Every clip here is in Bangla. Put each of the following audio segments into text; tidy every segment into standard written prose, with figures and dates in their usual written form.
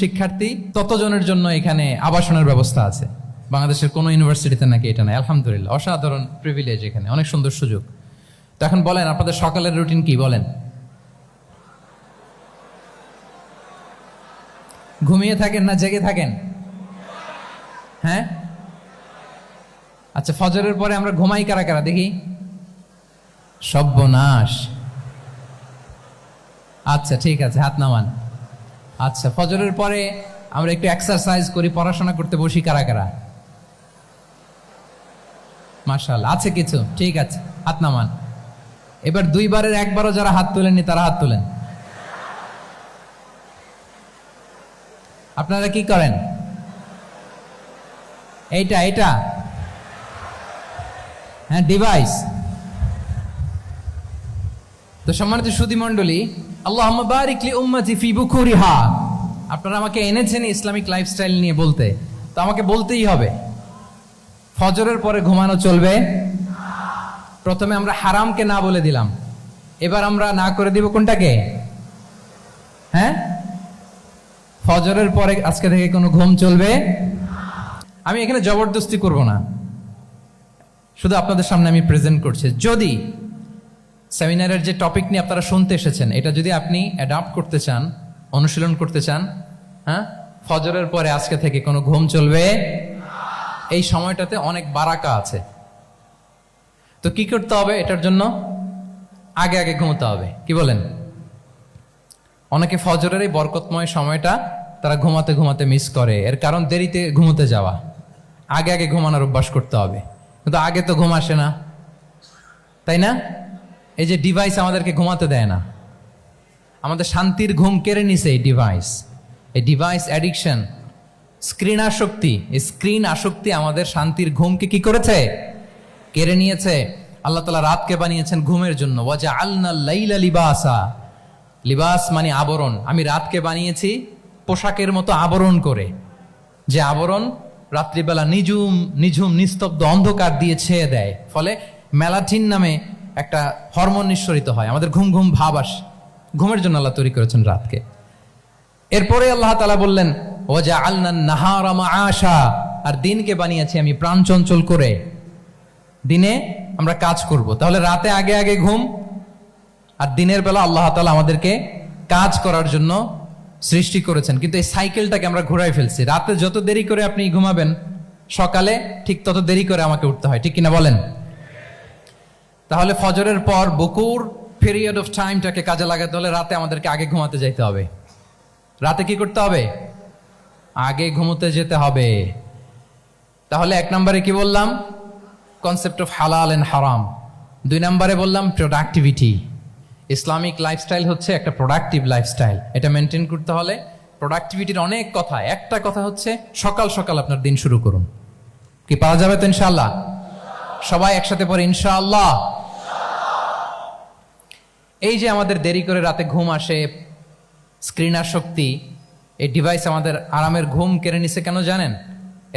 শিক্ষার্থী ততজনের জন্য এখানে আবাসনের ব্যবস্থা আছে। বাংলাদেশের কোনো ইউনিভার্সিটিতে নাকি এটা নাই। আলহামদুলিল্লাহ, অসাধারণ প্রিভিলেজ, এখানে অনেক সুন্দর সুযোগ। তো এখন বলেন, আপনাদের সকালের রুটিন কি? বলেন, ঘুমিয়ে থাকেন না জেগে থাকেন? হ্যাঁ, আচ্ছা, ফজরের পরে আমরা ঘুমাই কারা কারা দেখি? সর্বনাশ। আচ্ছা ঠিক আছে, হাত নামান। আচ্ছা, ফজরের পরে আমরা একটু এক্সারসাইজ করি, পড়াশোনা করতে বসি কারা কারা? মাশাআল্লাহ, আছে কিছু, ঠিক আছে, হাত নামান। এবার দুইবারের একবারও যারা হাত তোলেননি তারা হাত তোলেন। আপনারা কি করেন? এইটা এটা হ্যাঁ, ডিভাইস। তো সম্মানিত সুধী মণ্ডলী, আল্লাহুম্মা বারিক লি উম্মতি ফি বুকুরিহা। আপনারা আমাকে এনেছেন ইসলামিক লাইফস্টাইল নিয়ে বলতে, তো আমাকে বলতেই হবে, ফজরের পরে ঘুমানো চলবে। প্রথমে আমরা হারামকে না বলে দিলাম, এবার আমরা না করে দিব কোনটাকে? হ্যাঁ, ফজরের পরে আজকে থেকে কোনো ঘুম চলবে। আমি এখানে জবরদস্তি করব না, শুধু আপনাদের সামনে আমি প্রেজেন্ট করছি। যদি সেমিনারের যে টপিক নিয়ে আপনারা শুনতে এসেছেন, এটা যদি আপনি অ্যাডাপ্ট করতে চান, অনুশীলন করতে চান, হ্যাঁ, ফজরের পরে আজকে থেকে কোনো ঘুম চলবে। এই সময়টাতে অনেক বারাকা আছে। তো কি করতে হবে? এটার জন্য আগে আগে ঘুমোতে হবে। কি বলেন? অনেকে ফজরের এই বরকতময় সময়টা তারা ঘুমাতে ঘুমাতে মিস করে। এর কারণ দেরিতে ঘুমোতে যাওয়া। আগে আগে ঘুমানোর অভ্যাস করতে হবে। কিন্তু আগে তো ঘুম আসে না, তাই না? এই যে ডিভাইস আমাদেরকে ঘুমাতে দেয় না, আমাদের শান্তির ঘুম কেড়ে নিছে এই ডিভাইস। এই ডিভাইস অ্যাডিকশন, স্ক্রিন আসক্তি, এই স্ক্রিন আসক্তি আমাদের শান্তির ঘুমকে কি করেছে? কেড়ে নিয়েছে। আল্লাহ তাআলা রাতকে বানিয়েছেন ঘুমের জন্য। ওয়াজআলনাল লাইলা লিবাসা। লিবাস মানে আবরণ। আমি রাতকে বানিয়েছি পোশাকের মতো আবরণ করে, যে আবরণ রাত্রিবেলা নিঝুম নিঝুম নিস্তব্ধ অন্ধকার দিয়ে ছেয়ে দেয়। ফলে মেলাটিন নামে একটা হরমোন নিঃসরিত হয়, আমাদের ঘুম ঘুম ভাব আসে। ঘুমের জন্য আল্লাহ তৈরি করেছেন রাতকে। এরপরে আল্লাহ তাআলা বললেন ওয়াজআলনান নাহারা মাআশা, আর দিনকে বানিয়েছি আমি প্রাণ চঞ্চল করে। দিনে আমরা কাজ করব, তাহলে রাতে আগে আগে ঘুম, আর দিনের বেলা আল্লাহ তাআলা আমাদেরকে কাজ করার জন্য সৃষ্টি করেছেন। কিন্তু এই সাইকেলটাকে আমরা ঘুরাই ফেলছি। রাতে যত দেরি করে আপনি ঘুমাবেন, সকালে ঠিক তত দেরি করে আমাকে উঠতে হয়। ঠিক কিনা বলেন? তাহলে ফজরের পর বকুর পিরিয়ড অফ টাইমটাকে কাজে লাগাতে হলে রাতে আমাদেরকে আগে ঘুমাতে যেতে হবে। রাতে কি করতে হবে? আগে ঘুমোতে যেতে হবে। তাহলে এক নম্বরে কি বললাম? কনসেপ্ট অফ হালাল এন্ড হারাম। 2 নম্বরে বললাম প্রোডাক্টিভিটি। ইসলামিক লাইফস্টাইল হচ্ছে একটা প্রোডাক্টিভ লাইফস্টাইল। এটা মেনটেন করতে হলে প্রোডাক্টিভিটির অনেক কথা। একটা কথা হচ্ছে সকাল সকাল আপনার দিন শুরু করুন। কি পাওয়া যাবে তো ইনশাআল্লাহ? সবাই একসাথে পড়ে ইনশাআল্লাহ। এই যে আমাদের দেরি করে রাতে ঘুম আসে, স্ক্রিন আসক্তি, এই ডিভাইস আমাদের আরামের ঘুম কেড়ে নিছে কেন জানেন?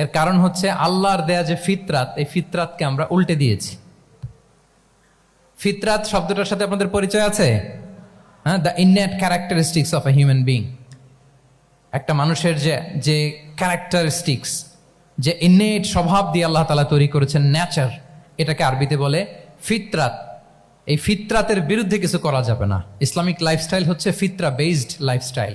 এর কারণ হচ্ছে আল্লাহর দেয়া যে ফিতরাত, এই ফিতরাতকে আমরা উল্টে দিয়েছি। ফিতরাত শব্দটার সাথে আপনাদের পরিচয় আছে? হ্যাঁ, the innate characteristics of a human being. একটা মানুষের যে ক্যারেক্টারিস্টিক্স, যে ইননেট স্বভাব দিয়ে আল্লাহ তাআলা তৈরি করেছেন, নেচার, এটাকে আরবিতে বলে ফিতরাত। এই ফিতরাতের বিরুদ্ধে কিছু করা যাবে না। ইসলামিক লাইফস্টাইল হচ্ছে ফিতরা বেসড লাইফস্টাইল।